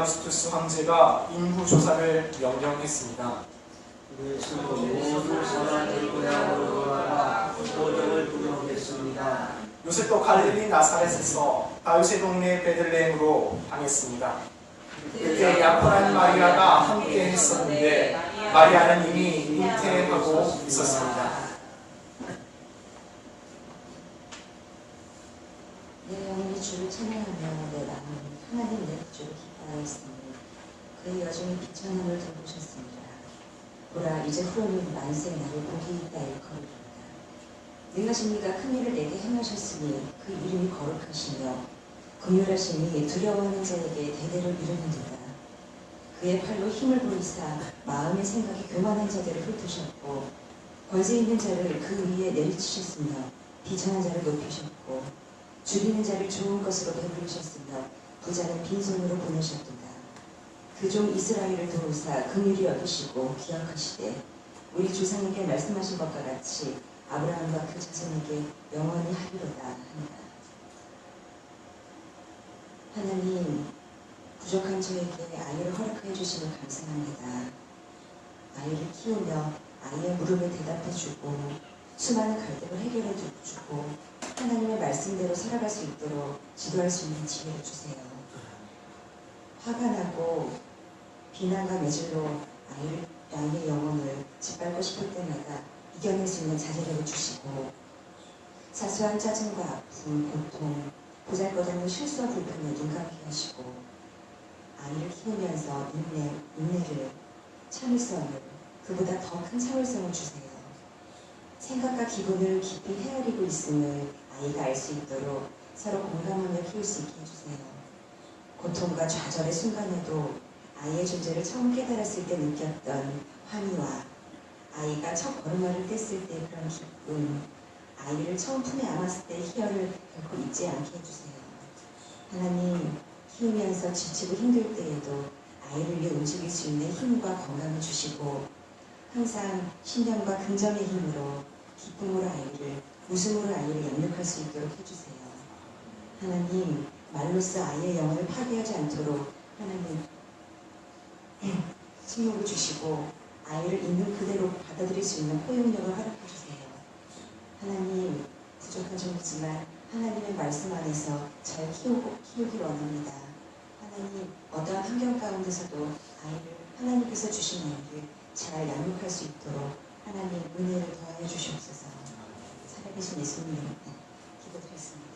아우구스투스 황제가 인구 조사를 명령했습니다. 그래서 모든 사람들 고향으로 돌아가 모종을 부르겠습니다. 요셉도 갈릴리 나사렛에서 다윗의 동네 베들레헴으로 향했습니다. 그때 약혼한 마리아가 함께 했었는데 마리아는 이미 잉태하고 있었습니다. 내 영혼이 주를 찬양하며 내 마음이 하나님 내 주를 기뻐하였으니 그의 여종이 비천함을 돌보셨습니다. 보라 이제 후로는 만세 나를 복이 있다 일컬으리로다. 능하신 이가 큰 일을 내게 행하셨으니 그 이름이 거룩하시며 긍휼하시니 두려워하는 자에게 대대로 이루는도다. 그의 팔로 힘을 보이사 마음의 생각이 교만한 자들을 흩으셨고 권세 있는 자를 그 위에 내리치셨으며 비천한 자를 높이셨고 줄이는 자를 좋은 것으로 배부르셨으며 부자는 빈손으로 보내셨도다. 그 종 이스라엘을 도우사 긍휼히 여기시고 기억하시되 우리 조상에게 말씀하신 것과 같이 아브라함과 그 자손에게 영원히 하리로다 한다. 하나님, 부족한 저에게 아이를 허락해 주심을 감사합니다. 아이를 키우며 아이의 물음에 대답해주고 수많은 갈등을 해결해 주고 하나님의 말씀대로 살아갈 수 있도록 지도할 수 있는 지혜를 주세요. 화가 나고 비난과 매질로 아이의 영혼을 짓밟고 싶을 때마다 이겨낼 수 있는 자제력을 주시고 사소한 짜증과 아픔, 고통, 보잘것없는 실수와 불편을 눈 감게 하시고 아이를 키우면서 인내를, 참을성을, 그보다 더 큰 참을성을 주세요. 생각과 기분을 깊이 헤아리고 있음을 아이가 알 수 있도록 서로 공감하며 키울 수 있게 해주세요. 고통과 좌절의 순간에도 아이의 존재를 처음 깨달았을 때 느꼈던 환희와 아이가 첫 걸음마를 뗐을 때 그런 기쁨, 아이를 처음 품에 안았을 때의 희열을 결코 잊지 않게 해주세요. 하나님, 키우면서 지치고 힘들 때에도 아이를 위해 움직일 수 있는 힘과 건강을 주시고 항상 신념과 긍정의 힘으로 기쁨으로 아이를, 웃음으로 아이를 양육할 수 있도록 해주세요. 하나님, 말로써 아이의 영혼을 파괴하지 않도록 하나님 승욕을 주시고 아이를 있는 그대로 받아들일 수 있는 포용력을 허락해 주세요. 하나님, 부족한 종이지만 하나님의 말씀 안에서 잘 키우길 원합니다. 하나님, 어떠한 환경 가운데서도 아이를 하나님께서 주신 아이를 잘 양육할 수 있도록 하나님 은혜를 더하여 주시옵소서. 살아계신 예수님 이름으로 기도드렸습니다.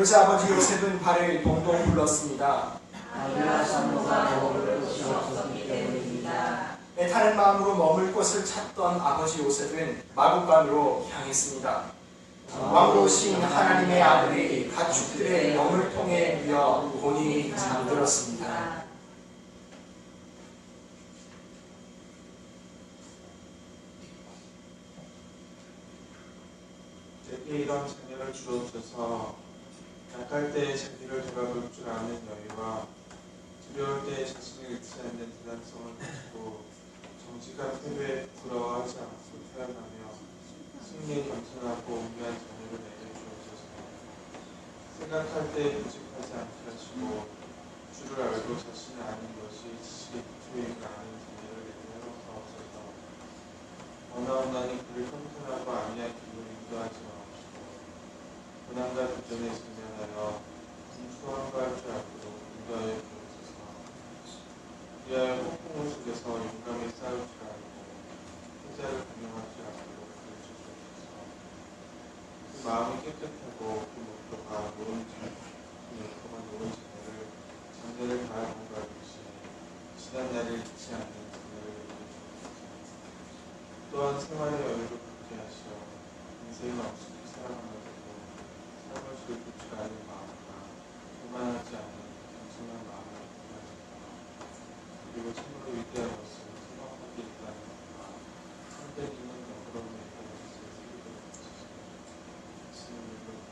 그러자 아버지 요셉은 발을 동동 굴렀습니다. 아비와 사모가 머물 곳이 없었기 때문입니다. 애타는 마음으로 머물 곳을 찾던 아버지 요셉은 마국간으로 향했습니다. 왕으로신 하나님의 아들이 가축들의 머물통에 누워 곤히 잠들었습니다. 제게 이런 자녀를 주옵소서. 약할 때에 자기를 돌아볼 줄 아는 여유와 두려울 때에 자신을 잃지 않는 대단성을 가지고 정직한 패배에 부러워하지 않고 태어나며 승리에 겸손하고 온유한 자녀를 내려주옵소서. 생각할 때에 부직하지 않게 하시고 주를 알고 자신을 아는 것이 지식의 기초인가 아는 자녀를 내려주옵소서. 원하오나니 그를 평탄하고 아니한 길로 인도하지 마옵시고 고난과 도전에 직면하여 분투함과 할 줄 알도록 인도하여 주옵소서. 위하여 폭풍우 속에서 용감히 싸울 줄 알고 패자를 분명할 줄 알도록 가르쳐 주옵소서. 그 마음이 깨끗하고 그 목표가 노은 자녀를 장래를 바라 공부하듯이 지난 날을 잊지 않는 자녀를 내려주옵소서. 또한 생활의 여유를 갖게 하시어 인생을 엄숙히 살아가면서도 삶을 즐길 줄 아는 마음과 교만하지 않는 겸손한 마음을 갖게 하시고 그리고 참으로 위대한 것을 생각하게 있다는 것과 선택 있는 너그러움에 있다는 것을 세우도록 하시고 예수님을 고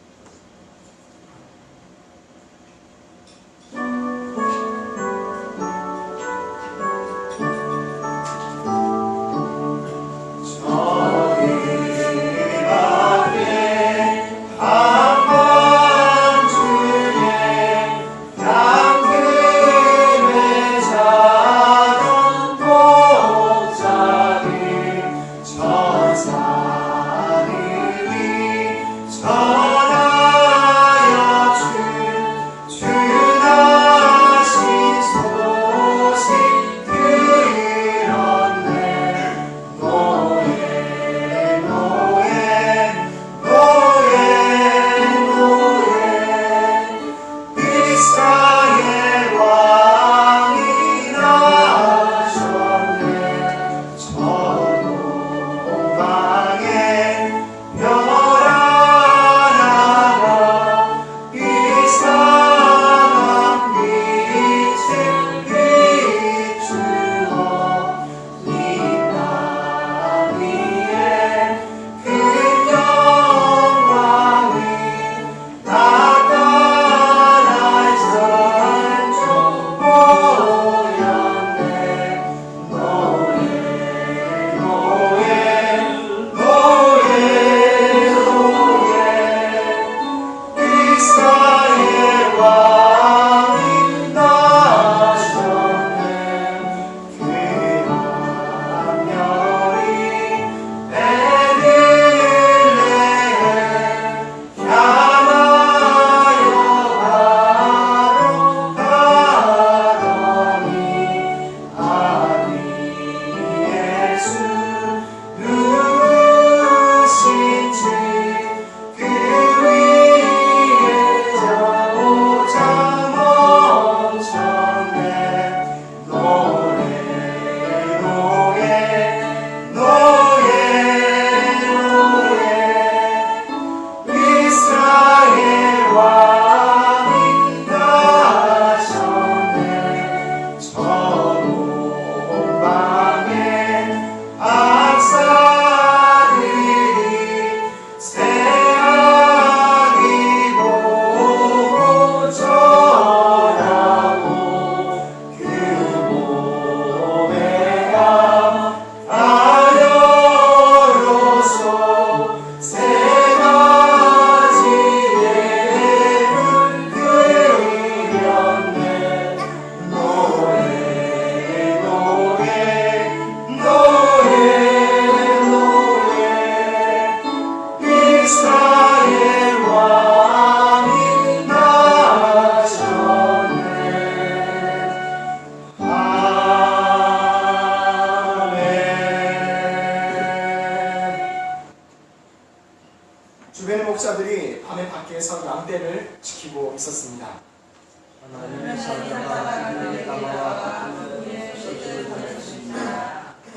베들레헴 목자들이 밤에 밖에서 양떼를 지키고 있었습니다.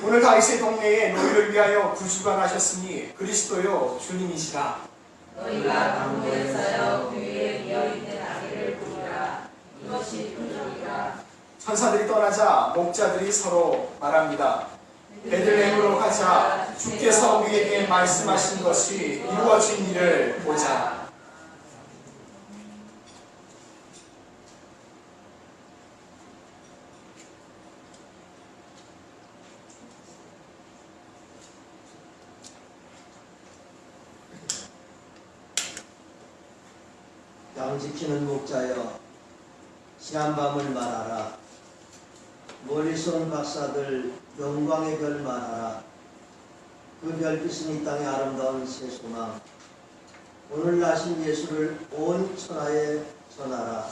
오늘 다윗의 동네에 너희를 위하여 구주가 나셨으니 그리스도요 주님이시라. 너희가 강도에서여 그 위에 비어있는 아기를 보리라. 이것이 표적이라. 천사들이 떠나자 목자들이 서로 말합니다. 베들레헴으로 가자. 주께서 우리에게 말씀하신 것이 이루어진 일을 보자. 양 지키는 목자여, 지난 밤을 말하라. 멀리서 온 박사들 영광의 별 말하라. 그 별빛은 이 땅의 아름다운 새 소망. 오늘 나신 예수를 온 천하에 전하라.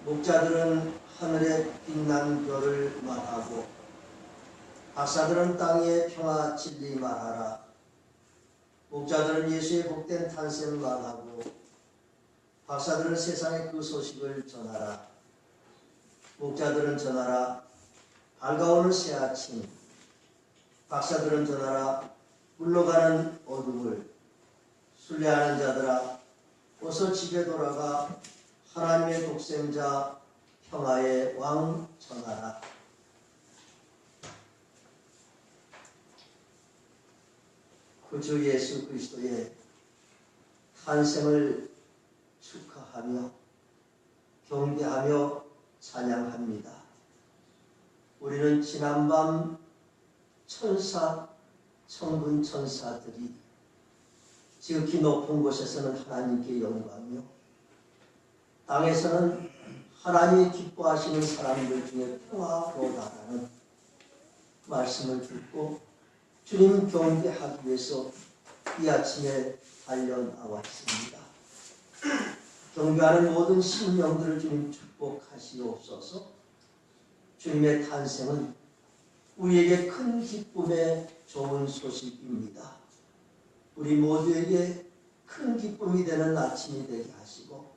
목자들은 하늘에 빛난 별을 말하고 박사들은 땅의 평화 진리 말하라. 목자들은 예수의 복된 탄생 말하고 박사들은 세상의 그 소식을 전하라. 목자들은 전하라. 밝아오는 새 아침. 박사들은 전하라. 물러가는 어둠을. 순례하는 자들아, 어서 집에 돌아가 하나님의 독생자 평화의 왕 전하라. 구주 예수 그리스도의 탄생을 축하하며 경배하며 찬양합니다. 우리는 지난밤 천군 천사들이 지극히 높은 곳에서는 하나님께 영광이요, 땅에서는 하나님이 기뻐하시는 사람들 중에 평화로다라는 말씀을 듣고 주님 경배하기 위해서 이 아침에 달려나왔습니다. 경배하는 모든 심령들을 주님 축복하시옵소서. 주님의 탄생은 우리에게 큰 기쁨의 좋은 소식입니다. 우리 모두에게 큰 기쁨이 되는 아침이 되게 하시고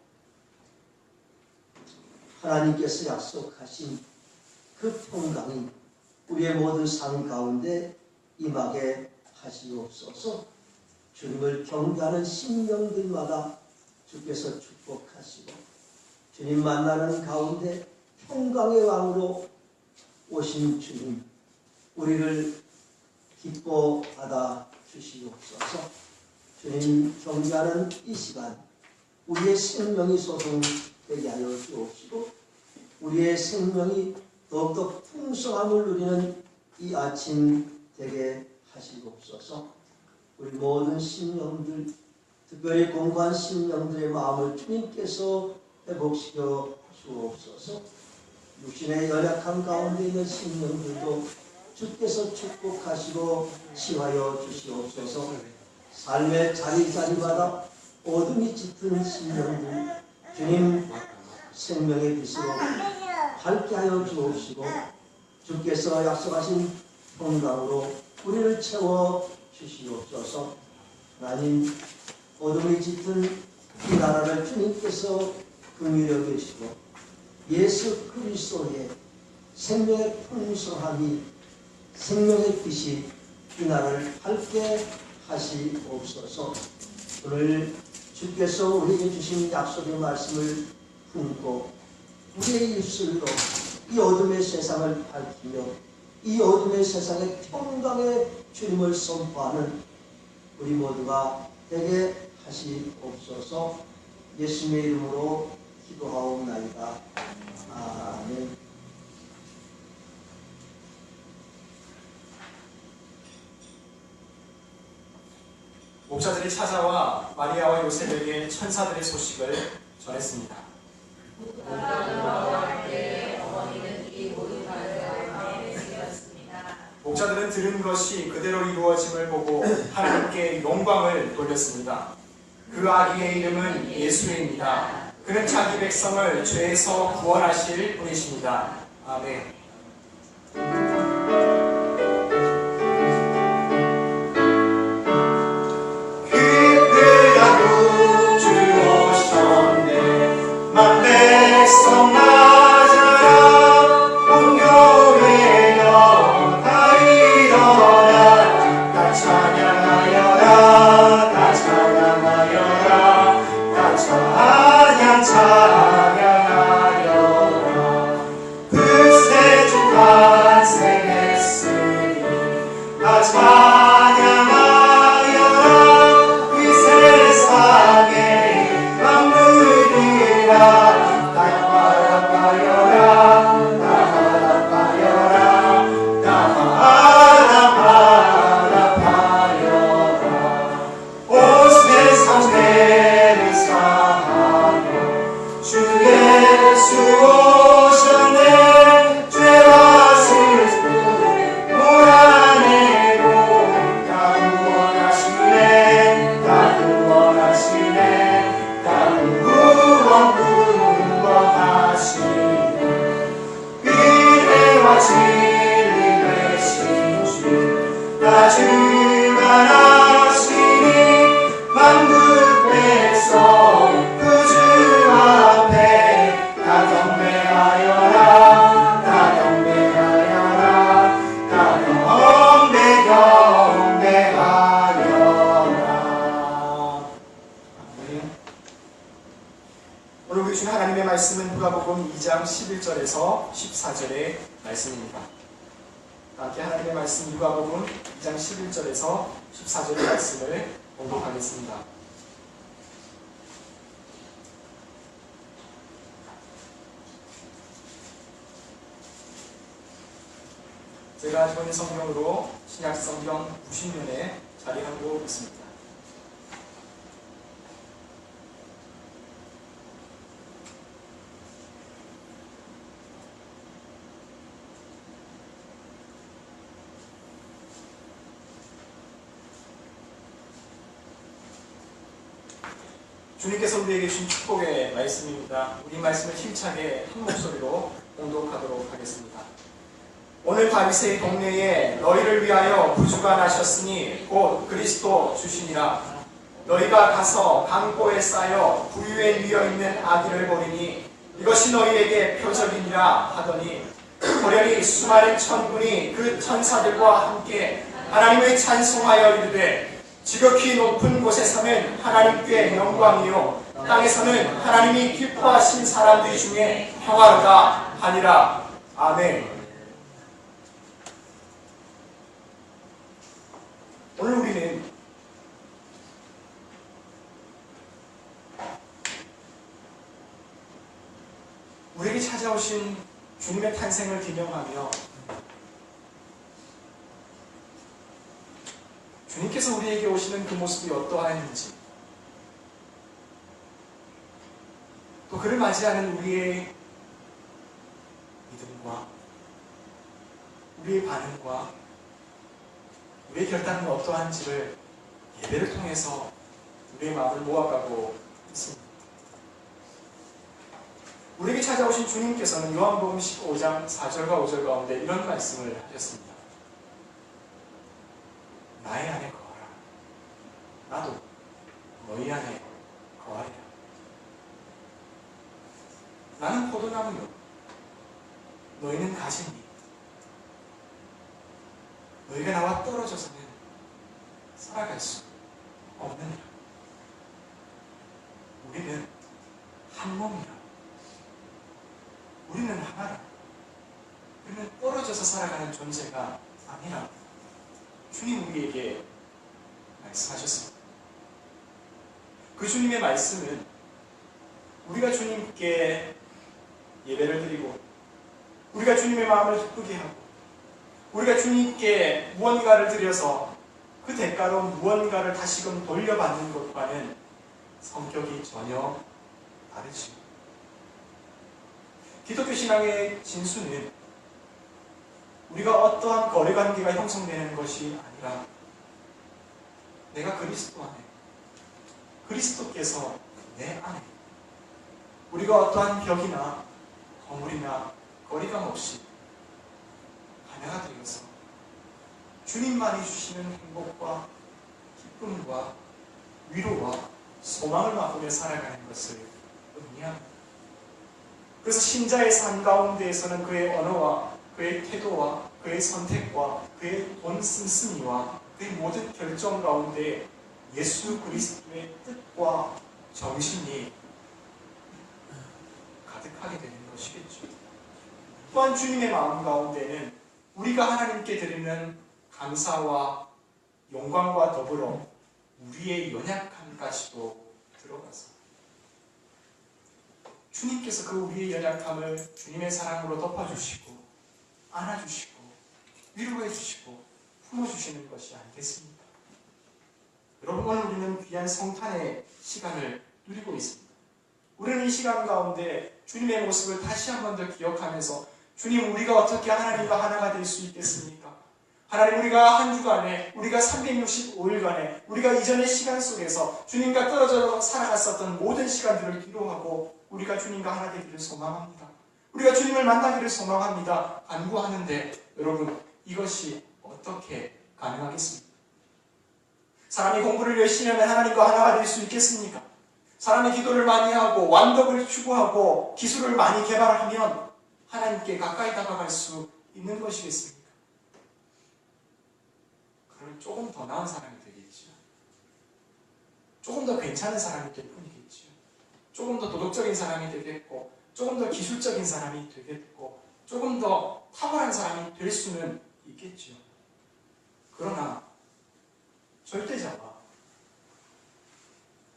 하나님께서 약속하신 그 평강이 우리의 모든 삶 가운데 임하게 하시옵소서. 주님을 경배하는 심령들마다 주께서 축복하시고 주님 만나는 가운데 평강의 왕으로 오신 주님, 우리를 기뻐하다 주시옵소서. 주님 경배하는 이 시간 우리의 생명이 소성되게 하여 주옵시고 우리의 생명이 더욱더 풍성함을 누리는 이 아침 되게 하시옵소서. 우리 모든 심령들, 특별히 공고한 심령들의 마음을 주님께서 회복시켜 주옵소서. 육신의 연약한 가운데 있는 심령들도 주께서 축복하시고 치유하여 주시옵소서. 삶의 자리자리마다 어둠이 짙은 심령들 주님 생명의 빛으로 밝게 하여 주옵시고 주께서 약속하신 평강으로 우리를 채워 주시옵소서. 하나님, 어둠이 짙은 이 나라를 주님께서 긍휼히 여기시고 예수 그리스도의 생명의 풍성함이, 생명의 빛이 이 나라를 밝게 하시옵소서. 오늘 주께서 우리에게 주신 약속의 말씀을 품고 우리의 입술로 이 어둠의 세상을 밝히며 이 어둠의 세상에 평강의 주님을 선포하는 우리 모두가 되게 하시옵소서. 예수님의 이름으로 기도하옵나이다. 아멘. 목자들이 찾아와 마리아와 요셉에게 천사들의 소식을 전했습니다. 목자들은 들은 것이 그대로 이루어짐을 보고 하나님께 영광을 돌렸습니다. 그 아기의 이름은 예수입니다. 그는 자기 백성을 죄에서 구원하실 분이십니다. 아멘. 그대 우리 주신 하나님의 말씀은 누가복음 2장 11절에서 14절의 말씀입니다. 함께 하나님의 말씀 누가복음 2장 11절에서 14절의 말씀을 봉독하겠습니다. 제가 좋은 성경으로 신약 성경 90년에 자리하고 있습니다. 주님께서 우리에게 주신 축복의 말씀입니다. 우리 말씀을 힘차게 한 목소리로 봉독하도록 하겠습니다. 오늘 다윗의 동네에 너희를 위하여 부주가 나셨으니 곧 그리스도 주시니라. 너희가 가서 강보에 쌓여 부유에 누워있는 아기를 보리니 이것이 너희에게 표적이니라 하더니 호련히 수많은 천군이 그 천사들과 함께 하나님을 찬송하여 이르되 지극히 높은 곳에서는 하나님께 영광이요 땅에서는 하나님이 기뻐하신 사람들 중에 평화로다 하니라. 아멘. 오늘 우리는 우리에게 찾아오신 주님의 탄생을 기념하며 주님께서 우리에게 오시는 그 모습이 어떠하였는지, 또 그를 맞이하는 우리의 믿음과 우리의 반응과 우리의 결단은 어떠한지를 예배를 통해서 우리의 마음을 모아가고 있습니다. 우리에게 찾아오신 주님께서는 요한복음 15장 4절과 5절 가운데 이런 말씀을 하셨습니다. 나의 안에 거하라. 나도 너희 안에 거하리라. 나는 포도나무요 너희는 가지니 너희가 나와 떨어져서는 살아갈 수 없느니라. 우리는 한 몸이라. 우리는 하나라. 우리는 떨어져서 살아가는 존재가 아니라 주님 우리에게 말씀하셨습니다. 그 주님의 말씀은 우리가 주님께 예배를 드리고 우리가 주님의 마음을 기쁘게 하고 우리가 주님께 무언가를 드려서 그 대가로 무언가를 다시금 돌려받는 것과는 성격이 전혀 다르죠. 기독교 신앙의 진수는 우리가 어떠한 거래관계가 형성되는 것이 아니라 내가 그리스도 안에, 그리스도께서 내 안에, 우리가 어떠한 벽이나 거물이나 거리감 없이 하나가 되어서 주님만이 주시는 행복과 기쁨과 위로와 소망을 맛보며 살아가는 것을 의미합니다. 그래서 신자의 삶 가운데에서는 그의 언어와 그의 태도와 그의 선택과 그의 돈 쓴쓰니와 그의 모든 결정 가운데 예수 그리스도의 뜻과 정신이 가득하게 되는 것이겠죠. 또한 주님의 마음 가운데는 우리가 하나님께 드리는 감사와 영광과 더불어 우리의 연약함까지도 들어가서 주님께서 그 우리의 연약함을 주님의 사랑으로 덮어주시고 안아주시고 위로해주시고 품어주시는 것이 아니겠습니까? 여러분, 오늘 우리는 귀한 성탄의 시간을 누리고 있습니다. 우리는 이 시간 가운데 주님의 모습을 다시 한 번 더 기억하면서 주님, 우리가 어떻게 하나님과 하나가 될 수 있겠습니까? 하나님, 우리가 한 주간에, 우리가 365일간에, 우리가 이전의 시간 속에서 주님과 떨어져 살아갔었던 모든 시간들을 기도하고 우리가 주님과 하나 되기를 소망합니다. 우리가 주님을 만나기를 소망합니다. 간구하는데 여러분, 이것이 어떻게 가능하겠습니까? 사람이 공부를 열심히 하면 하나님과 하나가 될 수 있겠습니까? 사람이 기도를 많이 하고 완덕을 추구하고 기술을 많이 개발하면 하나님께 가까이 다가갈 수 있는 것이겠습니까? 그럼 조금 더 나은 사람이 되겠죠. 조금 더 괜찮은 사람이 될 뿐이겠죠. 조금 더 도덕적인 사람이 되겠고, 조금 더 기술적인 사람이 되겠고, 조금 더 탁월한 사람이 될 수는 있겠죠. 그러나 절대자와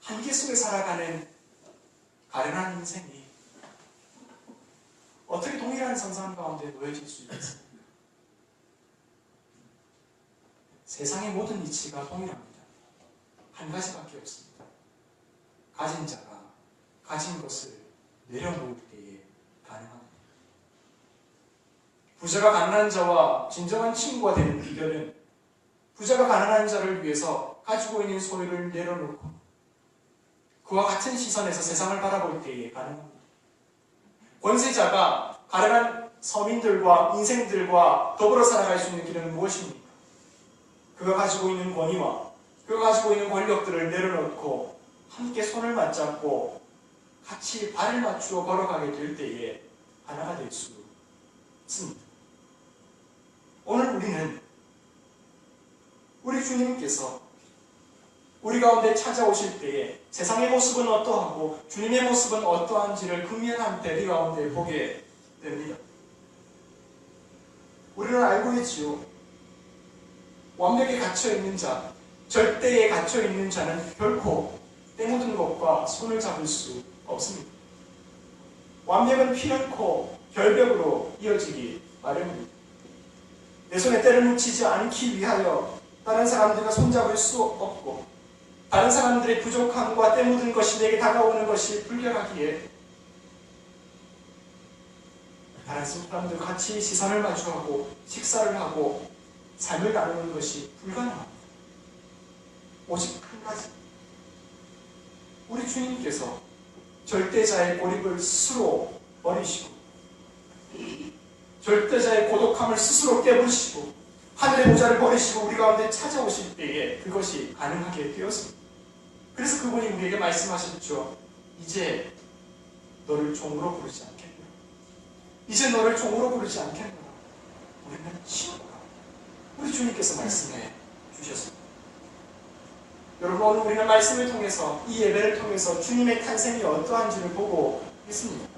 한계 속에 살아가는 가련한 인생이 어떻게 동일한 선상 가운데 놓여질 수 있겠습니까? 세상의 모든 이치가 동일합니다. 한 가지밖에 없습니다. 가진 자가 가진 것을 내려놓을 때에 가능합니다. 부자가 가난한 자와 진정한 친구가 되는 비결은 부자가 가난한 자를 위해서 가지고 있는 소유를 내려놓고 그와 같은 시선에서 세상을 바라볼 때에 가능합니다. 권세자가 가난한 서민들과 인생들과 더불어 살아갈 수 있는 길은 무엇입니까? 그가 가지고 있는 권위와 그가 가지고 있는 권력들을 내려놓고 함께 손을 맞잡고 같이 발을 맞추어 걸어가게 될 때에 하나가 될 수 있습니다. 오늘 우리는 우리 주님께서 우리 가운데 찾아오실 때에 세상의 모습은 어떠하고 주님의 모습은 어떠한지를 극명한 대비 가운데 보게 됩니다. 우리는 알고 있지요. 완벽에 갇혀있는 자, 절대에 갇혀있는 자는 결코 때 묻은 것과 손을 잡을 수 없습니다. 완벽은 피않고 결벽으로 이어지기 마련입니다. 내 손에 때를 묻히지 않기 위하여 다른 사람들과 손잡을 수 없고 다른 사람들의 부족함과 때 묻은 것이 내게 다가오는 것이 불결하기에 다른 사람들과 같이 시선을 마주하고 식사를 하고 삶을 나누는 것이 불가능합니다. 오직 한 가지, 우리 주님께서 절대자의 고립을 스스로 버리시고 절대자의 고독함을 스스로 깨부시고 하늘의 보좌를 버리시고 우리 가운데 찾아오실 때에 그것이 가능하게 되었습니다. 그래서 그분이 우리에게 말씀하셨죠. 이제 너를 종으로 부르지 않겠노라. 이제 너를 종으로 부르지 않겠노라. 우리는 친구라. 우리 주님께서 말씀해 주셨습니다. 여러분, 오늘 우리는 말씀을 통해서 이 예배를 통해서 주님의 탄생이 어떠한지를 보고 있습니다.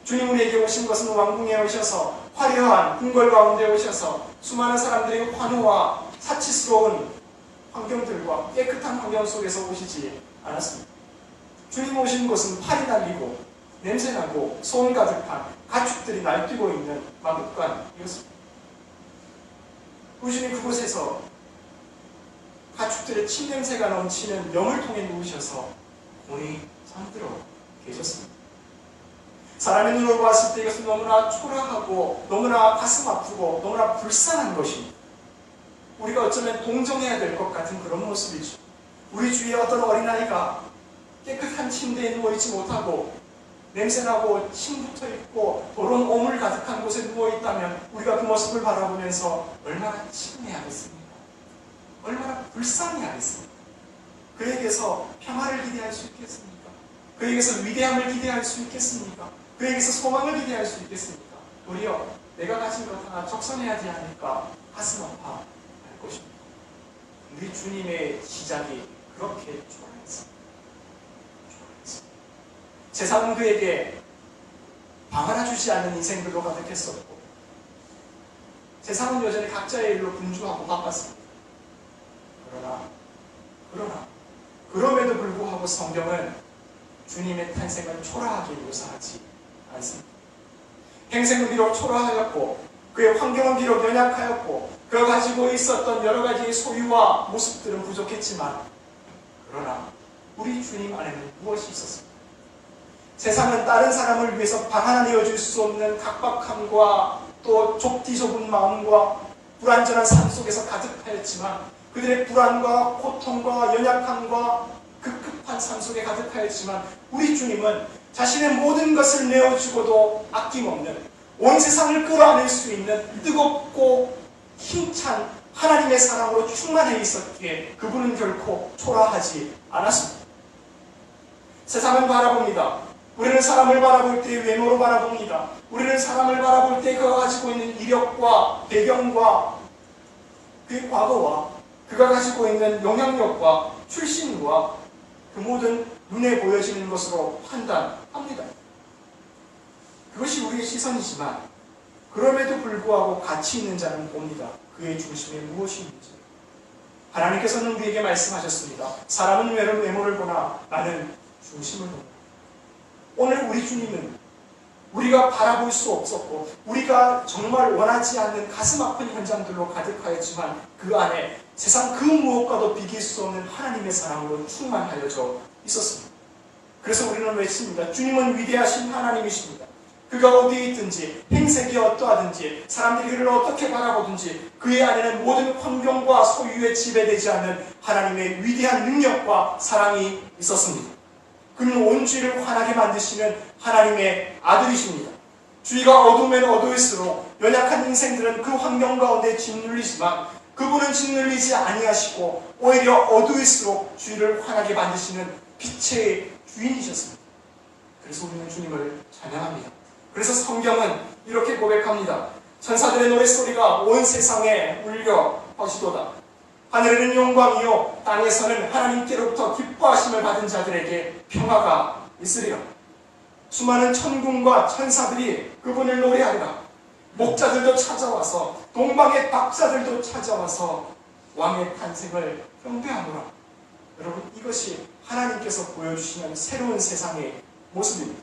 주님 우리에게 오신 것은 왕궁에 오셔서 화려한 궁궐 가운데 오셔서 수많은 사람들의 환호와 사치스러운 환경들과 깨끗한 환경 속에서 오시지 않았습니다. 주님 오신 것은 팔이 날리고 냄새나고 소음 가득한 가축들이 날뛰고 있는 마국간이었습니다. 우리 주님 그곳에서 가축들의 침냄새가 넘치는 영을통에 누우셔서 곤히 잠들어 계셨습니다. 사람의 눈으로 봤을 때 이것은 너무나 초라하고 너무나 가슴 아프고 너무나 불쌍한 것입니다. 우리가 어쩌면 동정해야 될 것 같은 그런 모습이죠. 우리 주위에 어떤 어린아이가 깨끗한 침대에 누워있지 못하고 냄새나고 침 붙어있고 더러운 오물 가득한 곳에 누워있다면 우리가 그 모습을 바라보면서 얼마나 치근해하겠습니까? 얼마나 불쌍해하겠습니까? 그에게서 평화를 기대할 수 있겠습니까? 그에게서 위대함을 기대할 수 있겠습니까? 그에게서 소망을 기대할 수 있겠습니까? 도리어 내가 가진 것 하나 적선해야지 하니까 가슴 아파 할 것입니다. 우리 주님의 시작이 그렇게 초라했습니다. 세상은 그에게 방 하나 주지 않는 인생들로 가득했었고 세상은 여전히 각자의 일로 분주하고 바빴습니다. 그럼에도 불구하고 성경은 주님의 탄생을 초라하게 묘사하지 않습니다. 행생은 비록 초라하였고 그의 환경은 비록 연약하였고 그가 가지고 있었던 여러 가지의 소유와 모습들은 부족했지만 그러나 우리 주님 안에는 무엇이 있었습니까? 세상은 다른 사람을 위해서 방 하나 내어줄 수 없는 각박함과 또 좁디 좁은 마음과 불완전한 삶 속에서 가득하였지만 그들의 불안과 고통과 연약함과 급급한 삶 속에 가득하였지만 우리 주님은 자신의 모든 것을 내어주고도 아낌없는 온 세상을 끌어안을 수 있는 뜨겁고 힘찬 하나님의 사랑으로 충만해 있었기에 그분은 결코 초라하지 않았습니다. 세상은 바라봅니다. 우리는 사람을 바라볼 때 외모로 바라봅니다. 우리는 사람을 바라볼 때 그가 가지고 있는 이력과 배경과 그의 과거와 그가 가지고 있는 영향력과 출신과 그 모든 눈에 보여지는 것으로 판단합니다. 그것이 우리의 시선이지만 그럼에도 불구하고 가치 있는 자는 봅니다. 그의 중심에 무엇이 있는지. 하나님께서는 우리에게 말씀하셨습니다. 사람은 외모를 보나 나는 중심을 본다. 오늘 우리 주님은 우리가 바라볼 수 없었고 우리가 정말 원하지 않는 가슴 아픈 현장들로 가득하였지만 그 안에 세상 그 무엇과도 비길 수 없는 하나님의 사랑으로 충만하여져 있었습니다. 그래서 우리는 외칩니다. 주님은 위대하신 하나님이십니다. 그가 어디에 있든지 행색이 어떠하든지 사람들이 그를 어떻게 바라보든지 그의 안에는 모든 환경과 소유에 지배되지 않는 하나님의 위대한 능력과 사랑이 있었습니다. 그는 온 주위를 환하게 만드시는 하나님의 아들이십니다. 주위가 어두우면 어두울수록 연약한 인생들은 그 환경 가운데 짓눌리지만 그분은 짓눌리지 아니하시고 오히려 어두울수록 주위를 환하게 만드시는 빛의 주인이셨습니다. 그래서 우리는 주님을 찬양합니다. 그래서 성경은 이렇게 고백합니다. 천사들의 노랫소리가 온 세상에 울려 퍼지도다. 하늘에는 영광이요 땅에서는 하나님께로부터 기뻐하심을 받은 자들에게 평화가 있으리라. 수많은 천군과 천사들이 그분을 노래하리라. 목자들도 찾아와서 동방의 박사들도 찾아와서 왕의 탄생을 경배하노라. 여러분, 이것이 하나님께서 보여주시는 새로운 세상의 모습입니다.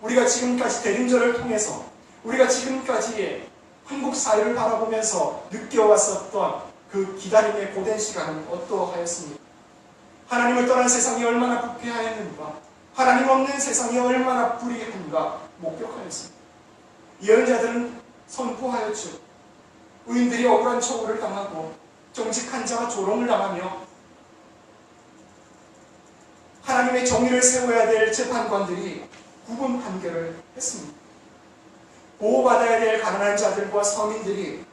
우리가 지금까지 대림절을 통해서 우리가 지금까지 한국 사회를 바라보면서 느껴왔었던 그 기다림의 고된 시간은 어떠하였습니까? 하나님을 떠난 세상이 얼마나 부패하였는가, 하나님 없는 세상이 얼마나 불의한가 목격하였습니다. 예언자들은 선포하였죠. 의인들이 억울한 처우를 당하고 정직한 자가 조롱을 당하며 하나님의 정의를 세워야 될 재판관들이 구분 판결을 했습니다. 보호받아야 될 가난한 자들과 서민들이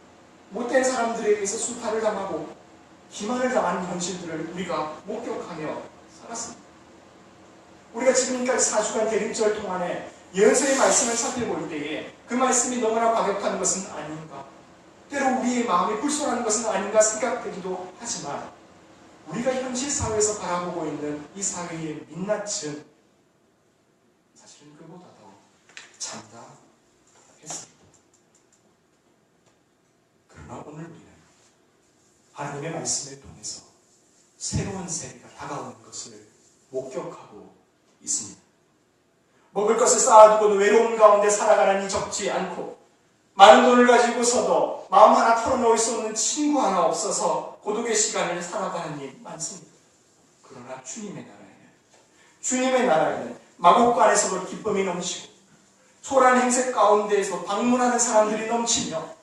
못된 사람들에 의해서 수탈을 당하고 기만을 당하는 현실들을 우리가 목격하며 살았습니다. 우리가 지금까지 4주간 대림절 동안에 예언서의 말씀을 살펴볼 때에 그 말씀이 너무나 과격한 것은 아닌가, 때로 우리의 마음이 불손한 것은 아닌가 생각되기도 하지만 우리가 현실 사회에서 바라보고 있는 이 사회의 민낯은 사실은 그보다 더 참다했습니다. 그러나 오늘 우리는 하나님의 말씀을 통해서 새로운 세계가 다가오는 것을 목격하고 있습니다. 먹을 것을 쌓아두고도 외로운 가운데 살아가는 이 적지 않고 많은 돈을 가지고서도 마음 하나 털어놓을 수 없는 친구 하나 없어서 고독의 시간을 살아가는 일 많습니다. 그러나 주님의 나라에는 마곡간에서도 기쁨이 넘치고 초라한 행색 가운데에서 방문하는 사람들이 넘치며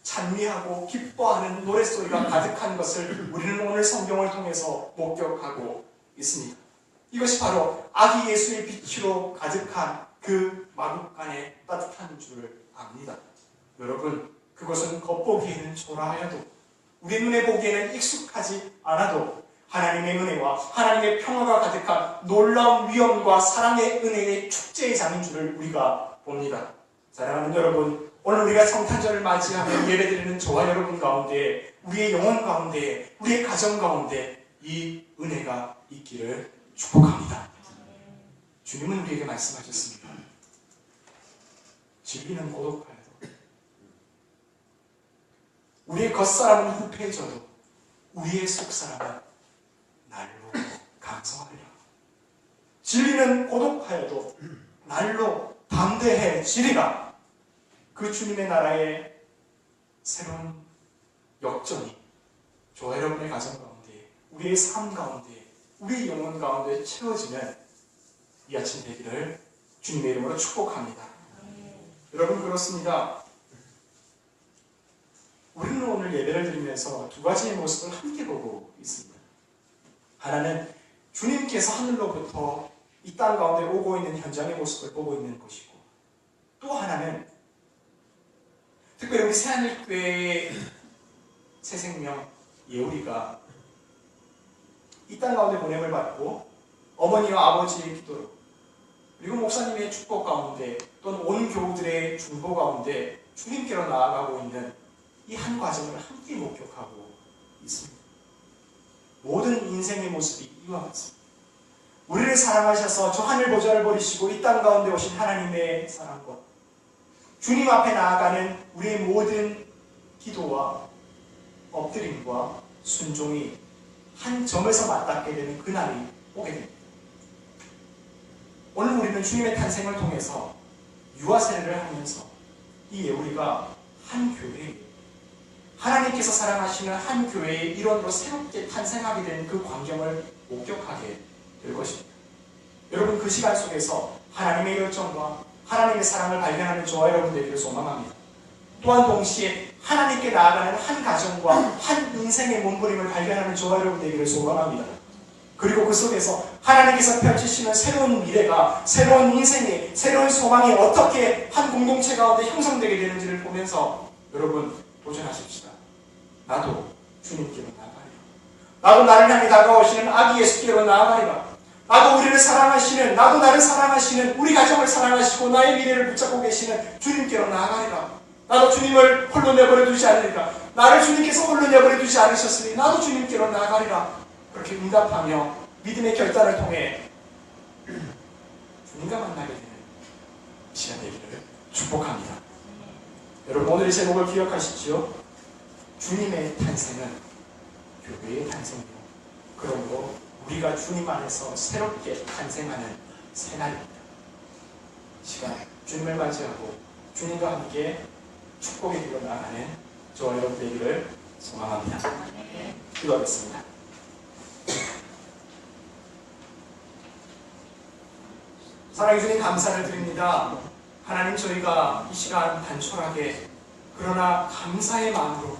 찬미하고 기뻐하는 노랫소리가 가득한 것을 우리는 오늘 성경을 통해서 목격하고 있습니다. 이것이 바로 아기 예수의 빛으로 가득한 그 마국간의 따뜻한 줄을 압니다. 여러분, 그것은 겉보기에는 초라하여도 우리 눈에 보기에는 익숙하지 않아도 하나님의 은혜와 하나님의 평화가 가득한 놀라운 위엄과 사랑의 은혜의 축제의 장인 줄을 우리가 봅니다. 사랑하는 여러분, 오늘 우리가 성탄절을 맞이하며 예배드리는 저와 여러분 가운데, 우리의 영혼 가운데, 우리의 가정 가운데 이 은혜가 있기를 축복합니다. 주님은 우리에게 말씀하셨습니다. 진리는 고독하여도 우리의 겉사람은 후패해져도 우리의 속사람은 날로 강성하리라. 진리는 고독하여도 날로 담대해지리라. 그 주님의 나라의 새로운 역전이 저와 여러분의 가정 가운데, 우리의 삶 가운데, 우리 영혼 가운데 채워지는 이 아침 되기를 주님의 이름으로 축복합니다. 여러분, 그렇습니다. 우리는 오늘 예배를 드리면서 두 가지의 모습을 함께 보고 있습니다. 하나는 주님께서 하늘로부터 이 땅 가운데 오고 있는 현장의 모습을 보고 있는 것이고, 또 하나는 특별히 우리 새하늘교회의 새생명 예우리가 이 땅 가운데 보냄을 받고 어머니와 아버지의 기도로, 그리고 목사님의 축복 가운데, 또는 온 교우들의 중보 가운데 주님께로 나아가고 있는 이 한 과정을 함께 목격하고 있습니다. 모든 인생의 모습이 이와 같습니다. 우리를 사랑하셔서 저 하늘 보좌를 버리시고 이 땅 가운데 오신 하나님의 사랑과 주님 앞에 나아가는 우리의 모든 기도와 엎드림과 순종이 한 점에서 맞닿게 되는 그날이 오게 됩니다. 오늘 우리는 주님의 탄생을 통해서 유아 세례를 하면서 이 예우리가 한 교회, 하나님께서 사랑하시는 한 교회의 일원으로 새롭게 탄생하게 된 그 광경을 목격하게 될 것입니다. 여러분, 그 시간 속에서 하나님의 열정과 하나님의 사랑을 발견하는 저와 여러분 되기를 소망합니다. 또한 동시에 하나님께 나아가는 한 가정과 한 인생의 몸부림을 발견하는 저와 여러분 되기를 소망합니다. 그리고 그 속에서 하나님께서 펼치시는 새로운 미래가, 새로운 인생의, 새로운 소망이 어떻게 한 공동체 가운데 형성되게 되는지를 보면서 여러분 도전하십시다. 나도 주님께로 나아가리라. 나도 나를 향해 다가오시는 아기 예수께로 나아가리라. 나도 우리를 사랑하시는, 나도 나를 사랑하시는, 우리 가정을 사랑하시고 나의 미래를 붙잡고 계시는 주님께로 나아가리라. 나도 주님을 홀로 내버려 두지 않으리라. 나를 주님께서 홀로 내버려 두지 않으셨으니 나도 주님께로 나아가리라. 그렇게 응답하며 믿음의 결단을 통해 주님과 만나게 되는 시간 되기를 축복합니다. 여러분, 오늘의 제목을 기억하십시오. 주님의 탄생은 교회의 탄생이요, 그러므로 우리가 주님 안에서 새롭게 탄생하는 새날입니다. 시간 주님을 맞이하고 주님과 함께 축복의 길로 나아가는 저와 여러분 되기를 소망합니다. 기도하겠습니다. 사랑해 주님, 감사를 드립니다. 하나님, 저희가 이 시간 단촐하게 그러나 감사의 마음으로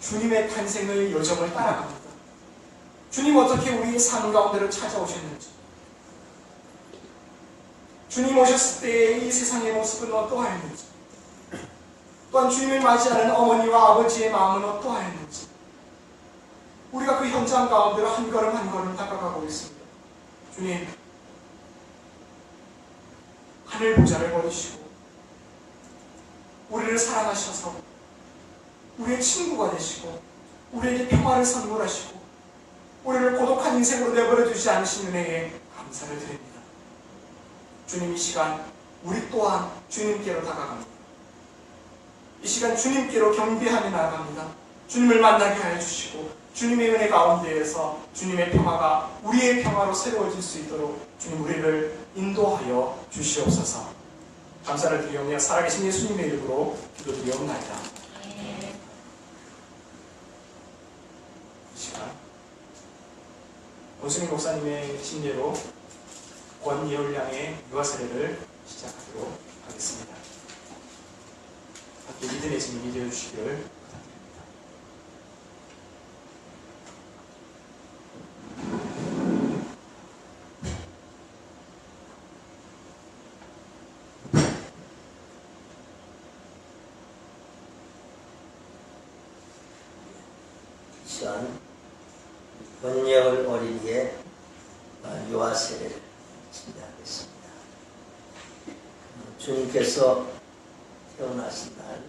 주님의 탄생의 여정을 따라갑니다. 주님, 어떻게 우리의 삶 가운데로 찾아오셨는지, 주님 오셨을 때의 이 세상의 모습은 어떠하였는지, 또한 주님을 맞이하는 어머니와 아버지의 마음은 어떠하였는지, 우리가 그 현장 가운데로 한 걸음 한 걸음 다가가고 있습니다. 주님, 하늘 보좌를 버리시고 우리를 사랑하셔서 우리의 친구가 되시고 우리에게 평화를 선물하시고 우리를 고독한 인생으로 내버려 두지 않으신 은혜에 감사를 드립니다. 주님, 이 시간 우리 또한 주님께로 다가갑니다. 이 시간 주님께로 경배하며 나아갑니다. 주님을 만나게 하여 주시고 주님의 은혜 가운데에서 주님의 평화가 우리의 평화로 새로워질 수 있도록 주님, 우리를 인도하여 주시옵소서. 감사를 드리오며 살아계신 예수님의 이름으로 기도드리옵나이다. 이 시간 원수민 목사님의 침례로 권예울 양의 유아 세례를 시작하도록 하겠습니다. 함께 믿음의 증인이 되어주시기를 부탁드립니다. 시간 권예울 어린이의 유아 세례를 진행하겠습니다. 주님께서 태어나신 날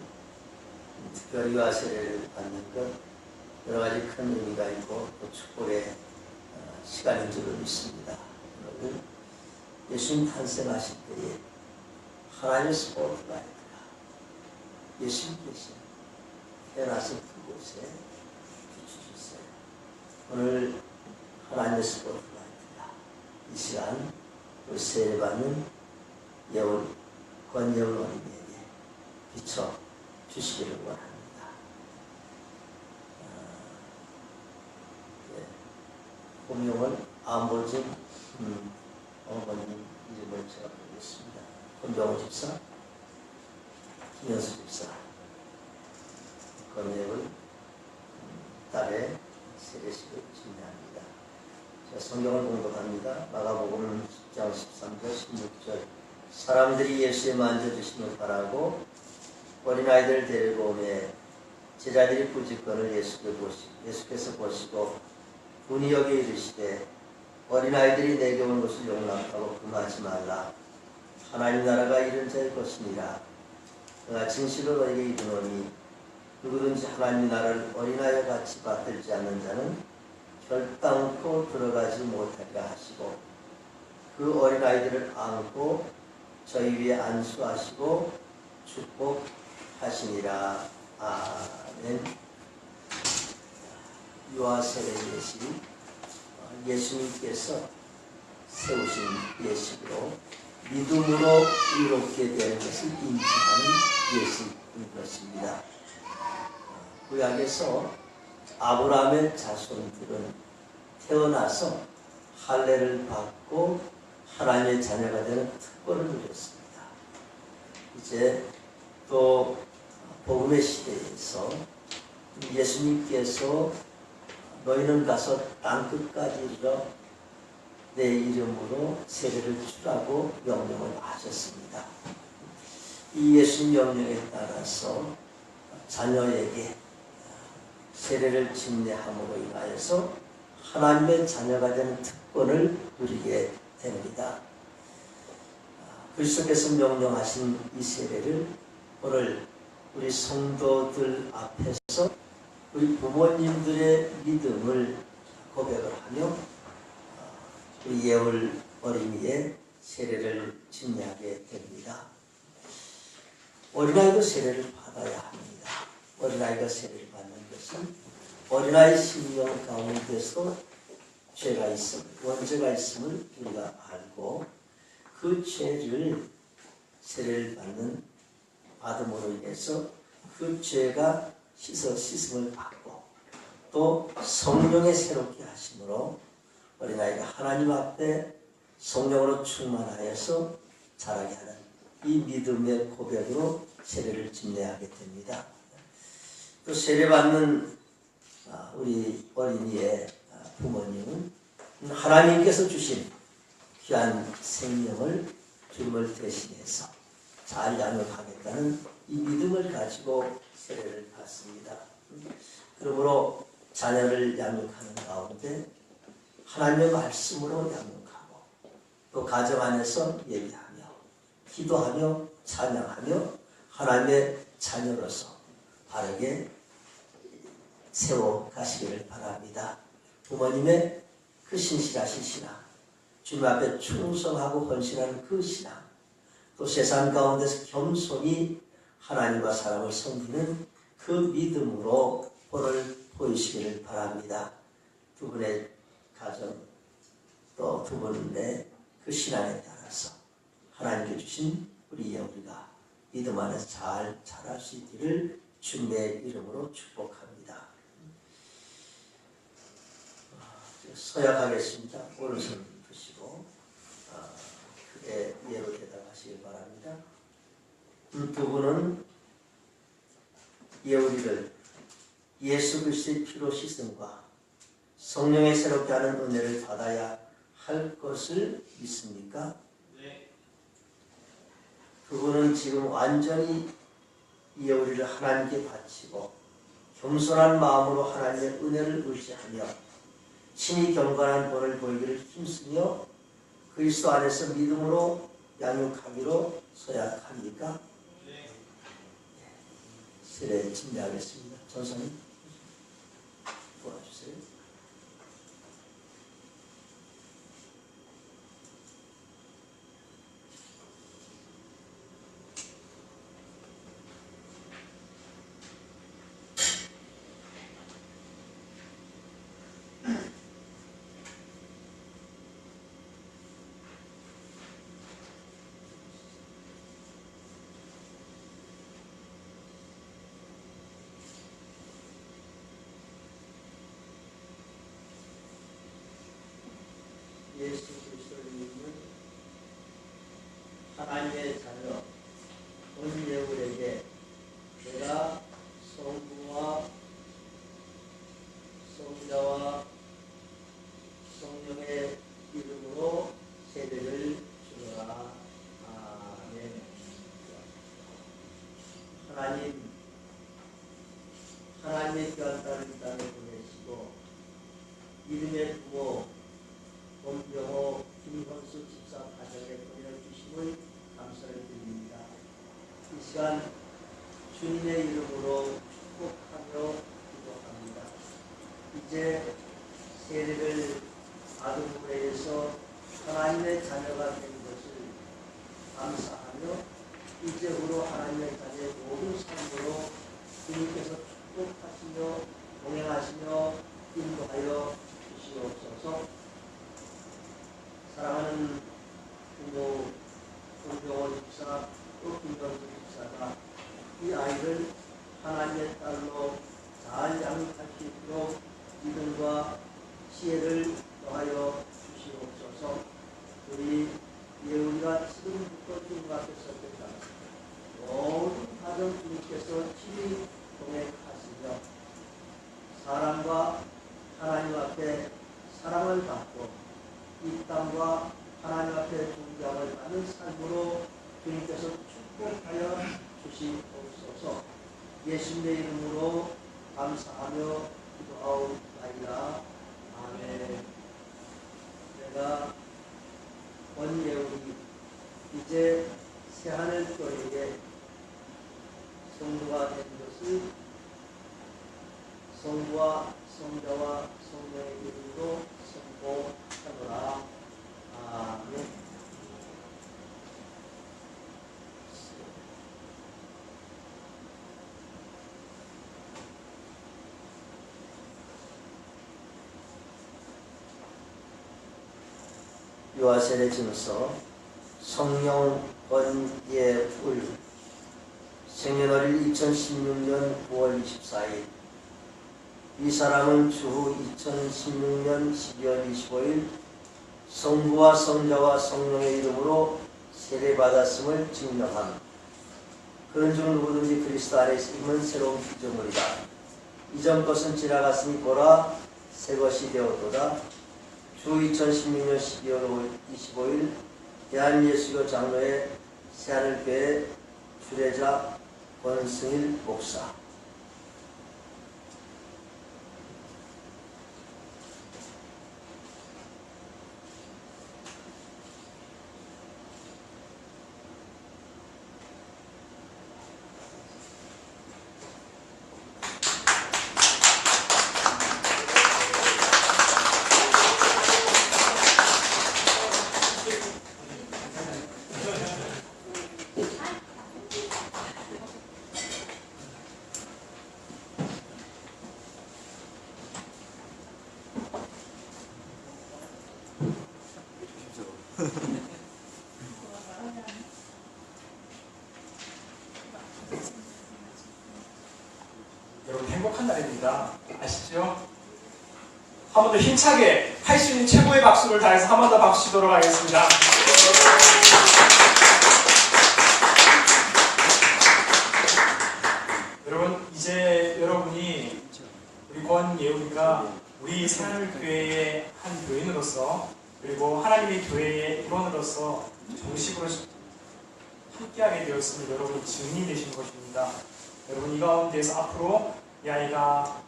특별히 유아 세례를 받는 것 여러 가지 큰 의미가 있고 또 축복의 시간인 줄을 믿습니다. 오늘 예수님 탄생하실 때에 하나님의 스포트라이트가 예수님께서 태어나신 그곳에 비추셨어요. 오늘 하나님의 스포트라이트가 이 시간 우리 세례받는 권예울 어린이에게 비춰 주시기를 원합니다. 본명은 안보진 어머님 이름을 제가 보겠습니다. 권정호 집사, 김현수 집사, 권예울 딸의 세례식을 진행합니다. 자, 성경을 공독합니다. 마가복음 10장 13절 16절 사람들이 예수의 만져주심을 바라고 어린아이들을 데리고 오매 제자들이 부짓건을 예수께서 보시고 분이 여기 이르시되 어린아이들이 내게 오는 것을 용납하고 금하지 말라. 하나님 나라가 이런 자의 것이니라. 내가 진실로 너에게 이르노니 누구든지 하나님 나라를 어린아이와 같이 받들지 않는 자는 결단코 들어가지 못하게 하시고 그 어린아이들을 안고 저희 위에 안수하시고 축복하시니라. 아멘. 유아세례 예식, 예수님께서 세우신 예식으로 믿음으로 이롭게 되는 것을 인지하는 예식인 것입니다. 구약에서 아브라함의 자손들은 태어나서 할례를 받고 하나님의 자녀가 되는 특권을 누렸습니다. 이제 또 복음의 시대에서 예수님께서 너희는 가서 땅끝까지 이르러 내 이름으로 세례를 주라고 명령을 하셨습니다. 이 예수님 명령에 따라서 자녀에게 세례를 집례함으로 인하여서 하나님의 자녀가 되는 특권을 누리게 됩니다. 그리스도께서 명령하신 이 세례를 오늘 우리 성도들 앞에서 우리 부모님들의 믿음을 고백을 하며 우리 예울 어린이의 세례를 집례하게 됩니다. 어린아이도 세례를 받아야 합니다. 어린아이가 세례를 받는 것은 어린아이 심령 가운데서 죄가 있음을, 원죄가 있음을 우리가 알고 그 죄를 세례를 받음으로 인해서 그 죄가 씻음을 받고 또 성령의 새롭게 하심으로 어린아이가 하나님 앞에 성령으로 충만하여서 자라게 하는 이 믿음의 고백으로 세례를 집례하게 됩니다. 또 세례받는 우리 어린이의 부모님은 하나님께서 주신 귀한 생명을 주님을 대신해서 잘 양육하겠다는 이 믿음을 가지고 세례를 받습니다. 그러므로 자녀를 양육하는 가운데 하나님의 말씀으로 양육하고 또 가정 안에서 예배하며 기도하며 찬양하며 하나님의 자녀로서 바르게 세워 가시기를 바랍니다. 부모님의 그 신실하신 신앙, 주님 앞에 충성하고 헌신하는 그 신앙, 또 세상 가운데서 겸손히 하나님과 사람을 섬기는 그 믿음으로 본을 보이시기를 바랍니다. 두 분의 가정, 또 두 분의 그 신앙에 따라서 하나님께 주신 우리 예우리가 믿음 안에서 잘 자랄 수 있기를 주님의 이름으로 축복합니다. 서약하겠습니다. 오른손 드시고 크게 예로 대답하시기 바랍니다. 두 분은 예우리를 예수 그리스도의 피로 씻음과 성령의 새롭게 하는 은혜를 받아야 할 것을 믿습니까? 네. 두 분은 지금 완전히 예우리를 하나님께 바치고 겸손한 마음으로 하나님의 은혜를 의지하며 친히 경건한 본을 보이기를 힘쓰며 그리스도 안에서 믿음으로 양육하기로 서약합니까? 네. 세례 집례하겠습니다. 전사님 도와주세요. 예수 그리스도를 믿는 하나님의 자녀 온 예울에게 내가 성부와 성자와 성령의 이름으로 세례를 주노라. 아멘. 하나님의 귀한 딸을 이 땅에 보내시고 이름의 부모 권병호 김헌수 집사 가정에 보내주심을 감사를 드립니다. 아들로 인해서 하나님의 자녀가 된 것을 감사하며 이제후로 하나님의 자녀의 모든 삶으로 주님께서 축복하시며 동행하시며 인도하여 주시옵소서. 사랑하는 부모 손병원 집사 또 김병수 집사가 이 아이를 하나님의 딸로 잘 양육할 수 있도록 믿음과 지혜를 더하여 주시옵소서. 우리 예우이가 지금부터 주님 앞에 설 때까지 모든 가정 주님께서 친히 동행하시며 사람과 하나님 앞에 사랑을 받고 이 땅과 하나님 앞에 존경을 받는 삶으로 주님께서 축복하여 주시옵소서. 예수님의 이름으로 감사하며 기도하옵나이다. 아멘. 내가 권예우이 이제 새하늘교회에 성도가 된 것을 성부와 성자와 성령의 이름으로 선포하노라. 아멘. 요하셀의 증서 성령 권예울 생년월일 2016년 9월 24일. 이 사람은 주후 2016년 12월 25일 성부와 성자와 성령의 이름으로 세례받았음을 증명함. 그런 중 누구든지 그리스도 안에 있으면 새로운 피조물이다. 이전 것은 지나갔으니 보라 새 것이 되었도다. 주 2016년 12월 25일 대한예수교 장로회 새하늘교회 주례자 권승일 목사. 여러분 행복한 날입니다. 아시죠? 한 번 더 힘차게 할 수 있는 최고의 박수를 다해서 한 번 더 박수 치도록 하겠습니다. 여러분 이제 여러분이 우리 권예우이가 우리 새하늘교회의 한 교인으로서 그리고 하나님의 교회의 일원으로서 정식으로 함께하게 되었으니 여러분 증인이 되시는 것입니다. 여러분 이 가운데에서 앞으로 이 아이가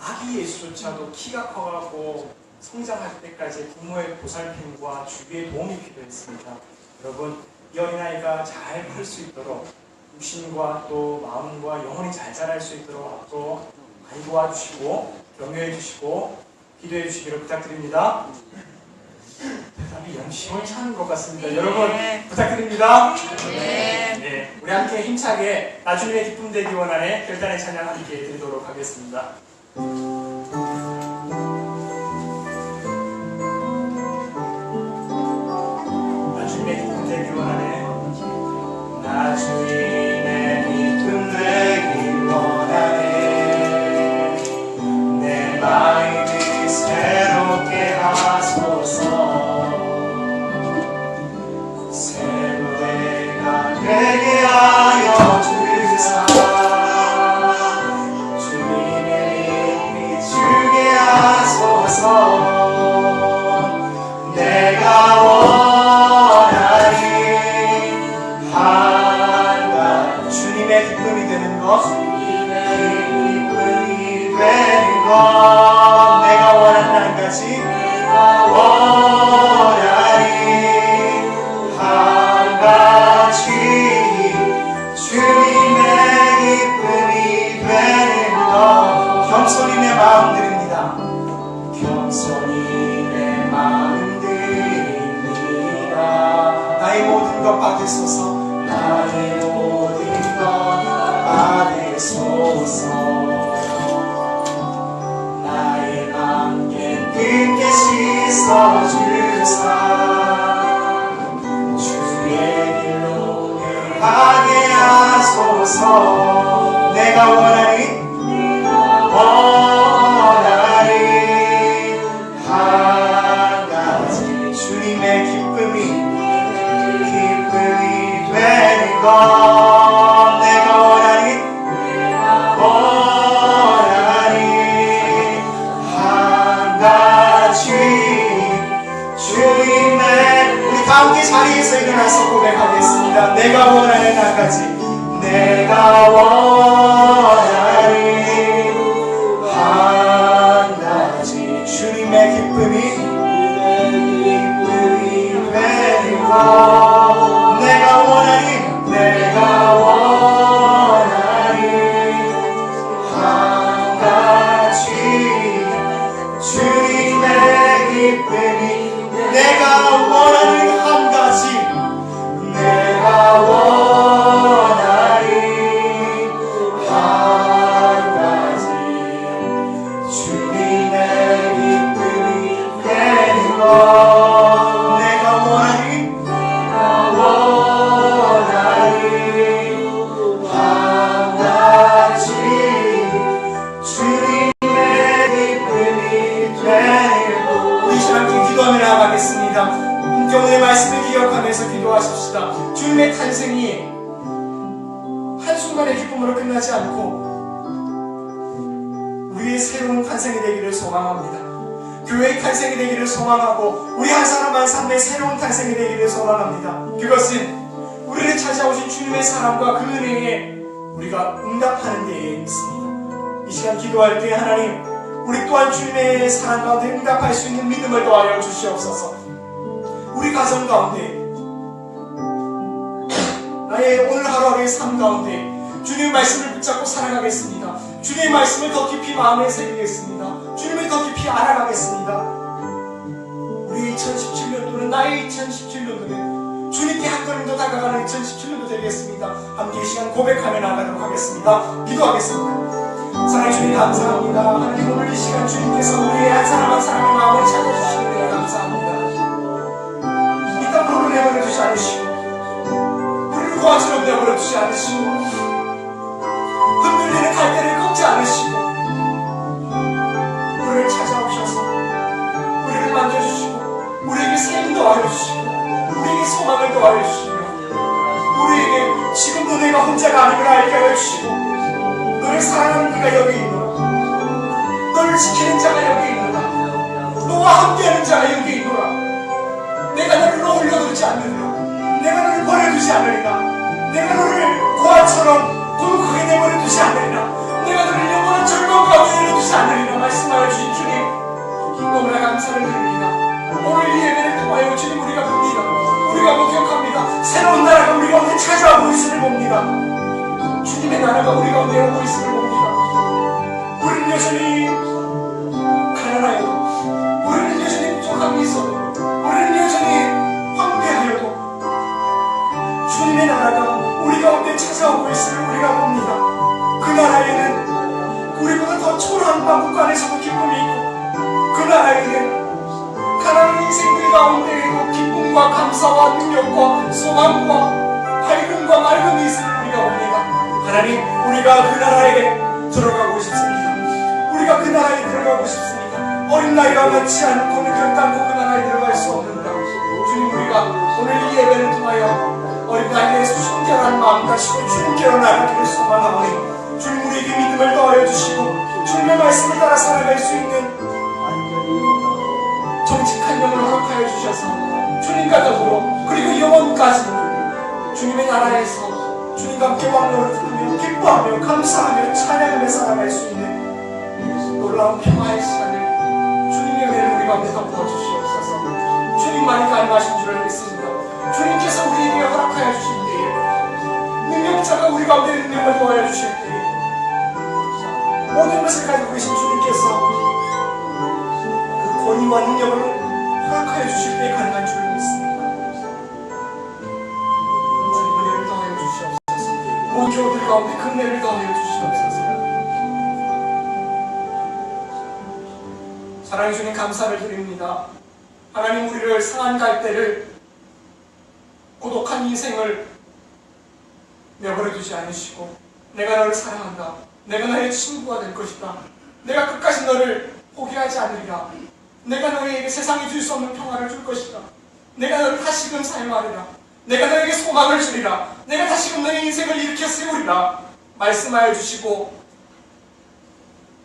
아기 예수조차도 키가 커가고 성장할 때까지 부모의 보살핌과 주위의 도움이 필요했습니다. 여러분 이 어린아이가 잘 클 수 있도록 육신과 또 마음과 영혼이 잘 자랄 수 있도록 앞으로 많이 도와주시고 격려해 주시고 기도해 주시기를 부탁드립니다. 대답이 영 시원찮은 것 같습니다. 여러분 부탁드립니다. 네, 우리 함께 힘차게 나주님의 기쁨 되기 원하네 결단의 찬양 함께 드리도록 하겠습니다. 나주님의 기쁨 되기 원하네 나주님의 기쁨 되기 원하네 내 마음이 새롭게 하소서 새로 내가 되게 하여 주사 주님의 비추게 하소서 내가 원하니 한가 주님의 기쁨이 되는 것 기쁨이 되는 것 내가 원하는 한 가지 원하니 한 가지 주님의 기쁨이 되는 것 겸손히 내 마음 드립니다. 겸손히 손이 내 마음 드립니다. 나의 모든 것 받으소서. 나의 모든 것 받으소서. 나의 맘 깨끗게 씻어주사 주의 길로 가게 하소서. 내가 원하는 한 가지 주님의 기쁨이 되는 것. 내가 원하는 한 가지 주님의, 우리 다 함께 자리에서 일어나서 고백하겠습니다. 내가 원하는 한 가지, 내가 원하는 한 가지 주님의 기쁨이 되는 것. 내가 원하는 한 가지 주님의 기쁨이, 내가 원하는 한 가지, 내가 원하는 한 가지 주님의 기쁨이 되는 것. 내가 원하는 한 가지 주님의 기쁨이 되는 것. 우리 함께 기도하며 나아가겠습니다. 함께 오늘의 말씀을 기억하면서 기도하십시다. 주님의 탄생이 한순간의 기쁨으로 끝나지 않고 우리의 새로운 탄생이 되기를 소망합니다. 교회의 탄생이 되기를 소망하고 우리 한 사람 한 사람의 새로운 탄생이 되기를 소망합니다. 그것은 우리를 찾아오신 주님의 사랑과 그 은혜에 우리가 응답하는 데에 있습니다. 이 시간 기도할 때 하나님, 우리 또한 주님의 사랑 가운데 응답할 수 있는 믿음을 더하여 주시옵소서. 우리 가정 가운데, 나의 오늘 하루하루의 삶 가운데 주님의 말씀을 붙잡고 살아가겠습니다. 주님의 말씀을 더 깊이 마음에 새기겠습니다. 주님을 더 깊이 알아가겠습니다. 우리 2017년도는, 나의 2017년도는 주님께 한 걸음 더 다가가는 2017년도 되겠습니다. 함께 이 시간 고백하며 나가도록 하겠습니다. 기도하겠습니다. 사랑해 주님 감사합니다. 하나님, 오늘 이 시간 주님께서 우리의 한 사람 한 사람의 마음을 찾아주시는 데 감사합니다. 이 땅으로 내버려 두지 않으시고 우리를 고아처럼 내버려 두지 않으시고 흔들리는 갈대를 꺾지 않으시고 우리를 찾아오셔서 우리를 만져주시고 우리에게 샘 더하여 주시고 우리에게 소망을 더하여 주시며 우리에게 지금도 내가 혼자가 아님을 알게 하여 주시고 너를 사랑하는 이가 여기 있노라, 너를 지키는 자가 여기 있노라, 너와 함께하는 자가 여기 있노라. 내가 너를 올려두지 않느니라, 내가 너를 버려두지 않으리라, 내가 너를 고아처럼 고독하게 내버려두지 않으리라, 내가 너를 영원한 절망 가운데 내려두지 않으리라 말씀하여 주신 주님, 너무나 감사를 드립니다. 오늘 이 예배를 통하여 주님, 우리가 봅니다, 우리가 목격합니다. 새로운 나라가 우리 가운데 찾아오고 있음을 봅니다. 주님의 나라가 우리 가운데 오고 있음을 봅니다. 우리는 여전히 가난하여도, 우리는 여전히 부족함이 있어도, 우리는 여전히 황폐하여도 주님의 나라가 우리 가운데 찾아오고 있음을 우리가 봅니다. 그 나라에는 우리보다 더 초라한 만국 안에서도 기쁨이 있고, 그 나라에는 가난한 인생들 가운데에도 기쁨과 감사와 능력과 소망과 밝음과 맑음이 있음을 우리가 봅니다. 하나님, 우리가 그 나라에 들어가고 싶습니다. 우리가 그 나라에 들어가고 싶습니다. 어린 나이가 많지 않고는 결단코 그 나라에 들어갈 수 없는다. 주님, 우리가 오늘 이 예배를 통하여 어린 나이에서 순결한 마음 가지고 주님께로 나가기를 소망하오니 주님, 우리에게 믿음을 더하여 주시고 주님의 말씀을 따라 살아갈 수 있는 정직한 영을 허락하여 주셔서 주님과 더불어 그리고 영원까지 주님의 나라에서 주님과 함께 왕노릇하며 기뻐하며 감사하며 찬양하며 살아갈 수 있는 놀라운 평화의 시간을 주님의 은혜를 우리 가운데 덮어 주시옵소서. 주님만이 가능하신 줄을 믿습니다. 주님께서 우리에게 허락하여 주신 때에, 능력자가 우리 가운데 능력을 더하여 주실 때에, 모든 것을 가지고 계신 주님께서 그 힘과 능력을 허락하여 주실 때 가능한 줄 믿습니다. 주님 은혜를 더하여 주시옵소서. 온 교우들 가운데 긍휼을 더하여 주시옵소서. 사랑해 주님 감사를 드립니다. 하나님 우리를 상한 갈대를 고독한 인생을 내버려 두지 않으시고 내가 너를 사랑한다. 내가 너의 친구가 될 것이다. 내가 끝까지 너를 포기하지 않으리라. 내가 너에게 세상이 줄 수 없는 평화를 줄 것이다. 내가 너를 다시금 사용하리라. 내가 너에게 소망을 주리라. 내가 다시금 너의 인생을 일으켜 세우리라. 말씀하여 주시고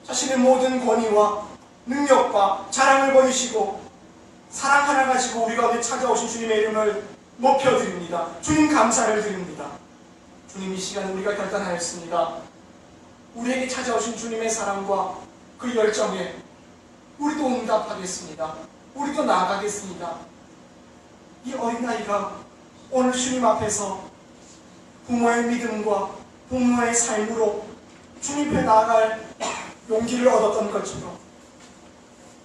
자신의 모든 권위와 능력과 자랑을 보이시고 사랑 하나 가지고 우리 가운데 찾아오신 주님의 이름을 높여드립니다. 주님 감사를 드립니다. 주님 이 시간 우리가 결단하였습니다. 우리에게 찾아오신 주님의 사랑과 그 열정에 우리도 응답하겠습니다. 우리도 나아가겠습니다. 이 어린아이가 오늘 주님 앞에서 부모의 믿음과 부모의 삶으로 주님 앞에 나아갈 용기를 얻었던 것처럼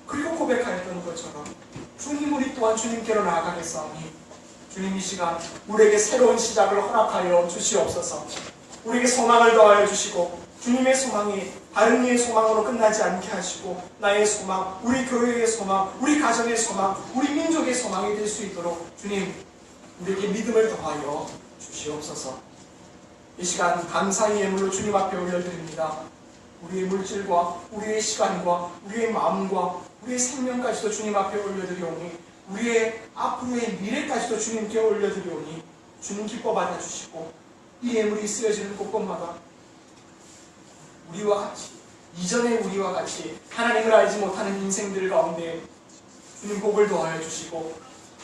그리고 고백하였던 것처럼 주님 우리 또한 주님께로 나아가겠사오니 주님 이 시간 우리에게 새로운 시작을 허락하여 주시옵소서. 우리에게 소망을 더하여 주시고 주님의 소망이 다른 이의 소망으로 끝나지 않게 하시고 나의 소망, 우리 교회의 소망, 우리 가정의 소망, 우리 민족의 소망이 될 수 있도록 주님 우리에게 믿음을 더하여 주시옵소서. 이 시간 감사의 예물로 주님 앞에 올려드립니다. 우리의 물질과 우리의 시간과 우리의 마음과 우리의 생명까지도 주님 앞에 올려드리오니 우리의 앞으로의 미래까지도 주님께 올려드리오니 주님 기뻐 받아주시고 이 예물이 쓰여지는 곳곳마다 우리와 같이 이전의 우리와 같이 하나님을 알지 못하는 인생들 가운데 주님 복을 더하여 주시고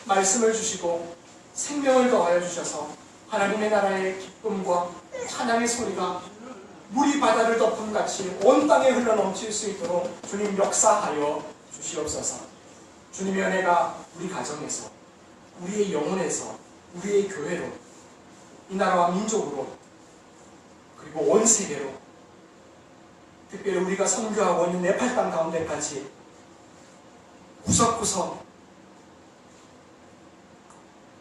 말씀을 주시고 생명을 더하여 주셔서 하나님의 나라의 기쁨과 찬양의 소리가 물이 바다를 덮은 같이 온 땅에 흘러넘칠 수 있도록 주님 역사하여 주시옵소서. 주님의 은혜가 우리 가정에서 우리의 영혼에서 우리의 교회로 이 나라와 민족으로 그리고 온 세계로 특별히 우리가 선교하고 있는 네팔 땅 가운데까지 구석구석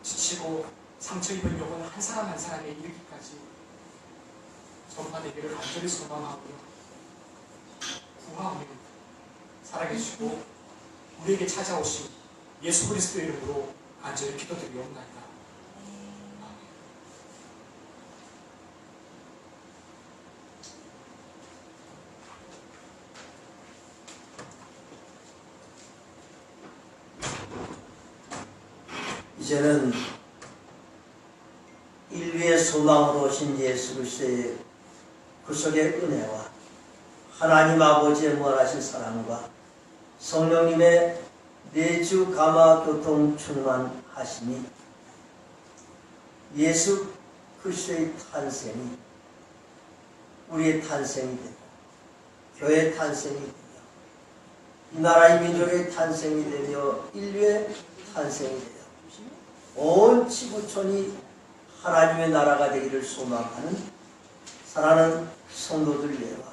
지치고 상처 입은 영혼 한 사람 한 사람에 이르기까지 전파되기를 간절히 소망하고요. 구하오며 살아계시고 우리에게 찾아오신 예수 그리스도의 이름으로 간절히 기도드리옵나이다. 이제는 인류의 소망으로 오신 예수 그리스도의 구속의 은혜와 하나님 아버지의 무한하신 사랑과 성령님의 내주 감화 교통 충만하심이 예수 그리스도의 탄생이 우리의 탄생이 되고 교회의 탄생이 되며 이 나라의 민족의 탄생이 되며 인류의 탄생이 되며 온 지구촌이 하나님의 나라가 되기를 소망하는 사랑하는 성도들 예와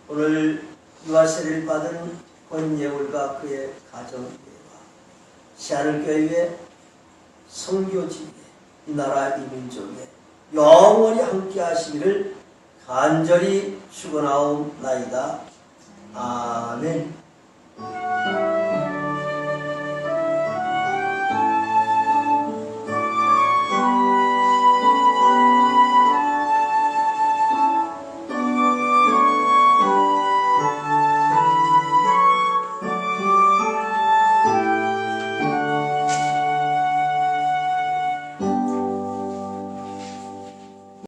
오늘 유아 세례를 받은 권예울과 그의 가정 예와 시아를교회 선교지에 이 나라 이 민족에 영원히 함께 하시기를 간절히 축원하옵나이다. 아멘.